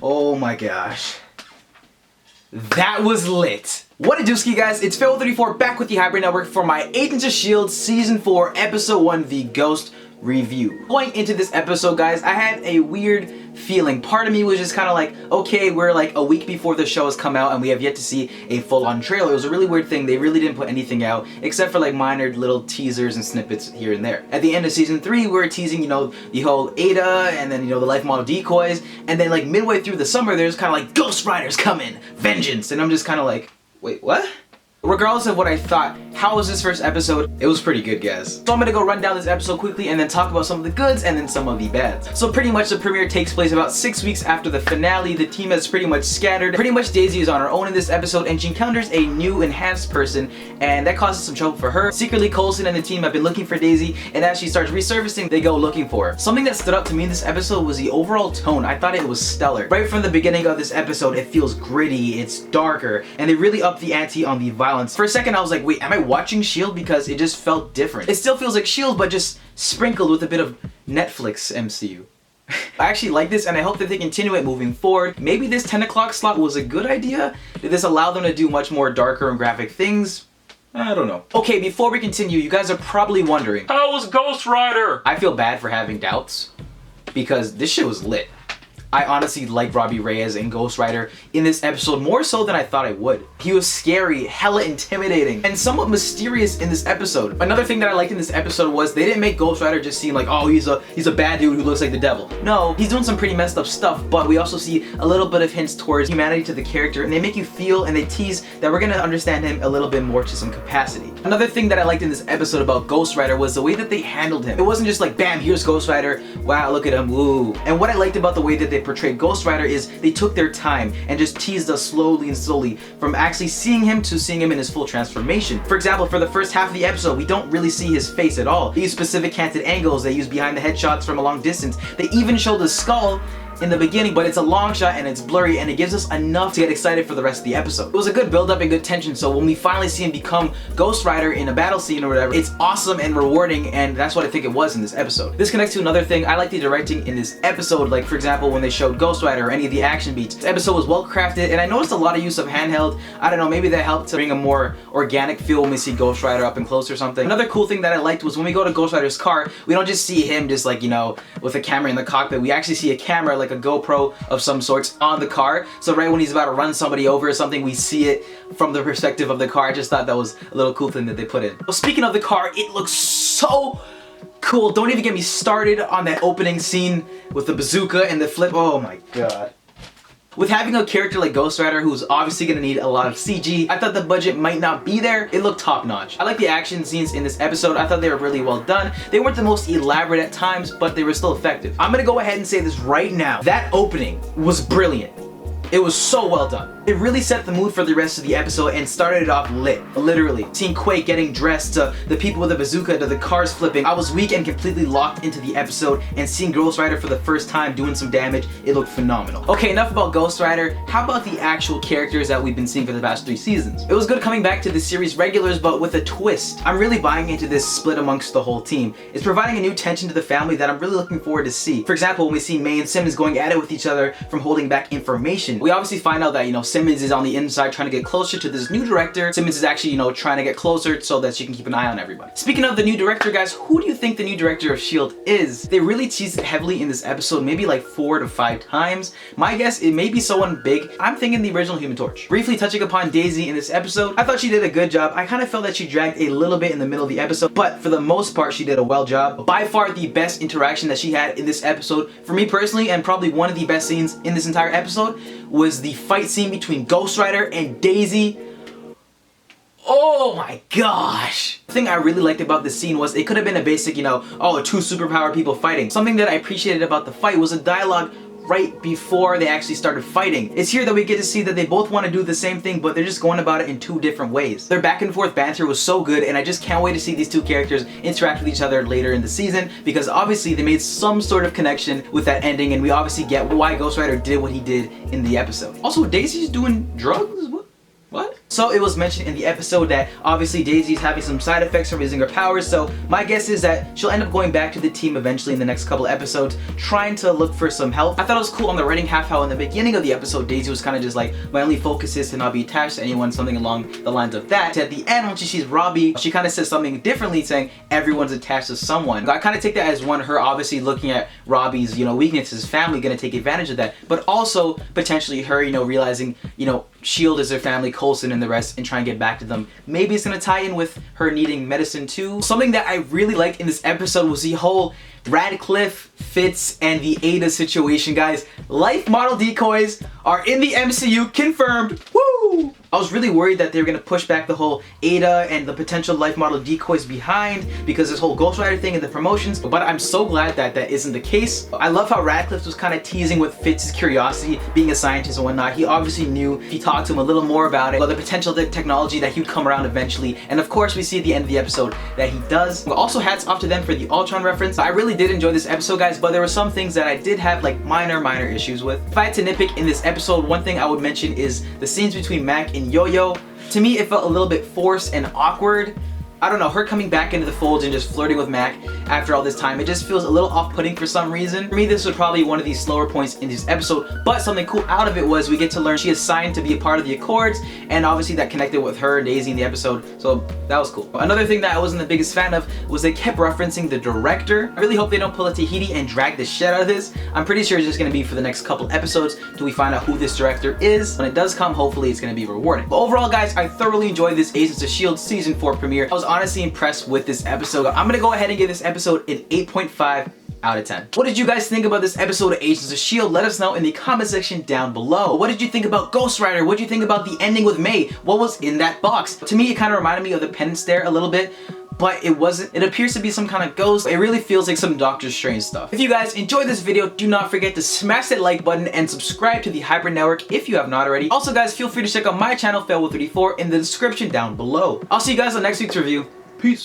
Oh my gosh. That was lit. What a dooski, guys. It's Pharaoh34 back with the Hybrid Network for my Agents of S.H.I.E.L.D. Season 4 Episode 1 The Ghost review. Going into this episode, guys, I had a weird feeling. Part of me was just kind of like, okay, we're like a week before the show has come out and we have yet to see a full-on trailer. It was a really weird thing. They really didn't put anything out except for like minor little teasers and snippets here and there. At the end of season 3, we were teasing, you know, the whole Ada and then, you know, the life model decoys, and then like midway through the summer, there's kind of like Ghost Rider's coming, vengeance, and I'm just kind of like, wait, what? Regardless of what I thought, how was this first episode? It was pretty good, guys. So I'm gonna go run down this episode quickly and then talk about some of the goods and then some of the bads. So pretty much the premiere takes place about 6 weeks after the finale. The team has pretty much scattered. Pretty much Daisy is on her own in this episode and she encounters a new enhanced person, and that causes some trouble for her. Secretly, Coulson and the team have been looking for Daisy, and as she starts resurfacing, they go looking for her. Something that stood out to me in this episode was the overall tone. I thought it was stellar. Right from the beginning of this episode, it feels gritty, it's darker, and they really upped the ante on the violence. For a second, I was like, wait, am I watching S.H.I.E.L.D.? Because it just felt different. It still feels like S.H.I.E.L.D., but just sprinkled with a bit of Netflix MCU. I actually like this, and I hope that they continue it moving forward. Maybe this 10 o'clock slot was a good idea. Did this allow them to do much more darker and graphic things? I don't know. Okay, before we continue, you guys are probably wondering, how was Ghost Rider? I feel bad for having doubts because this shit was lit. I honestly like Robbie Reyes and Ghost Rider in this episode more so than I thought I would. He was scary, hella intimidating, and somewhat mysterious in this episode. Another thing that I liked in this episode was they didn't make Ghost Rider just seem like, oh, he's a bad dude who looks like the devil. No, he's doing some pretty messed up stuff, but we also see a little bit of hints towards humanity to the character, and they make you feel and they tease that we're gonna understand him a little bit more to some capacity. Another thing that I liked in this episode about Ghost Rider was the way that they handled him. It wasn't just like, bam, here's Ghost Rider, wow, look at him, woo. And what I liked about the way that they portrayed Ghost Rider is they took their time and just teased us slowly and slowly from actually seeing him to seeing him in his full transformation. For example, for the first half of the episode, we don't really see his face at all. They use specific canted angles, they use behind the head shots from a long distance. They even show the skull in the beginning, but it's a long shot and it's blurry, and it gives us enough to get excited for the rest of the episode. It was a good build up and good tension, so when we finally see him become Ghost Rider in a battle scene or whatever, it's awesome and rewarding, and that's what I think it was in this episode. This connects to another thing. I like the directing in this episode, like for example when they showed Ghost Rider or any of the action beats. This episode was well crafted, and I noticed a lot of use of handheld. I don't know, maybe that helped to bring a more organic feel when we see Ghost Rider up and close or something. Another cool thing that I liked was when we go to Ghost Rider's car, we don't just see him just like, you know, with a camera in the cockpit. We actually see a camera, like a GoPro of some sorts, on the car. So right when he's about to run somebody over or something, we see it from the perspective of the car. I just thought that was a little cool thing that they put in. Well, speaking of the car, it looks so cool. Don't even get me started on that opening scene with the bazooka and the flip. Oh my god. With having a character like Ghost Rider who's obviously going to need a lot of CG, I thought the budget might not be there. It looked top notch. I like the action scenes in this episode. I thought they were really well done. They weren't the most elaborate at times, but they were still effective. I'm going to go ahead and say this right now. That opening was brilliant. It was so well done. It really set the mood for the rest of the episode and started it off lit. Literally. Seeing Quake getting dressed, to the people with the bazooka, to the cars flipping. I was weak and completely locked into the episode, and seeing Ghost Rider for the first time doing some damage, it looked phenomenal. Okay, enough about Ghost Rider. How about the actual characters that we've been seeing for the past 3 seasons? It was good coming back to the series regulars, but with a twist. I'm really buying into this split amongst the whole team. It's providing a new tension to the family that I'm really looking forward to see. For example, when we see May and Simmons going at it with each other from holding back information, we obviously find out that, you know, Simmons is on the inside trying to get closer to this new director. Simmons is actually, you know, trying to get closer so that she can keep an eye on everybody. Speaking of the new director, guys, who do you think the new director of S.H.I.E.L.D. is? They really teased it heavily in this episode, maybe like 4 to 5 times. My guess, it may be someone big. I'm thinking the original Human Torch. Briefly touching upon Daisy in this episode, I thought she did a good job. I kind of felt that she dragged a little bit in the middle of the episode, but for the most part, she did a well job. By far the best interaction that she had in this episode, for me personally, and probably one of the best scenes in this entire episode, was the fight scene between Ghost Rider and Daisy. Oh my gosh! The thing I really liked about this scene was it could have been a basic, you know, oh, 2 superpowered people fighting. Something that I appreciated about the fight was a dialogue right before they actually started fighting. It's here that we get to see that they both want to do the same thing, but they're just going about it in 2 different ways. Their back and forth banter was so good, and I just can't wait to see these 2 characters interact with each other later in the season, because obviously they made some sort of connection with that ending, and we obviously get why Ghost Rider did what he did in the episode. Also, Daisy's doing drugs? What? So it was mentioned in the episode that obviously Daisy's having some side effects from using her powers, so my guess is that she'll end up going back to the team eventually in the next couple episodes, trying to look for some help. I thought it was cool on the writing half how in the beginning of the episode, Daisy was kind of just like, my only focus is to not be attached to anyone, something along the lines of that. At the end, when she sees Robbie, she kind of says something differently, saying everyone's attached to someone. I kind of take that as one, her obviously looking at Robbie's, weaknesses, family, gonna take advantage of that, but also potentially her, realizing, Shield is her family, Coulson and the rest, and try and get back to them. Maybe it's gonna tie in with her needing medicine too. Something that I really liked in this episode was the whole Radcliffe, Fitz, and the Ada situation, guys. Life model decoys are in the MCU, confirmed. Woo! I was really worried that they were gonna push back the whole Ada and the potential life model decoys behind because this whole Ghost Rider thing and the promotions, but I'm so glad that that isn't the case. I love how Radcliffe was kind of teasing with Fitz's curiosity, being a scientist and whatnot. He obviously knew, he talked to him a little more about it, about the potential technology that he would come around eventually, and of course we see at the end of the episode that he does. Also, hats off to them for the Ultron reference. I really did enjoy this episode, guys, but there were some things that I did have like minor issues with. If I had to nitpick in this episode, one thing I would mention is the scenes between Mac and Yo-Yo. To me, it felt a little bit forced and awkward. I don't know, her coming back into the fold and just flirting with Mac after all this time, it just feels a little off-putting for some reason. For me, this was probably one of these slower points in this episode, but something cool out of it was we get to learn she is signed to be a part of the Accords, and obviously that connected with her and Daisy in the episode, so that was cool. Another thing that I wasn't the biggest fan of was they kept referencing the director. I really hope they don't pull a Tahiti and drag the shit out of this. I'm pretty sure it's just gonna be for the next couple episodes till we find out who this director is. When it does come, hopefully it's gonna be rewarding. But overall, guys, I thoroughly enjoyed this Agents of S.H.I.E.L.D. Season 4 premiere. I was honestly impressed with this episode. I'm gonna go ahead and give this episode an 8.5 out of 10. What did you guys think about this episode of Agents of S.H.I.E.L.D.? Let us know in the comment section down below. What did you think about Ghost Rider? What did you think about the ending with May? What was in that box? To me, it kind of reminded me of the Penance Stare a little bit, but it wasn't. It appears to be some kind of ghost. It really feels like some Doctor Strange stuff. If you guys enjoyed this video, do not forget to smash that like button and subscribe to the Hybrid Network if you have not already. Also, guys, feel free to check out my channel, Fail with 34, in the description down below. I'll see you guys on next week's review. Peace.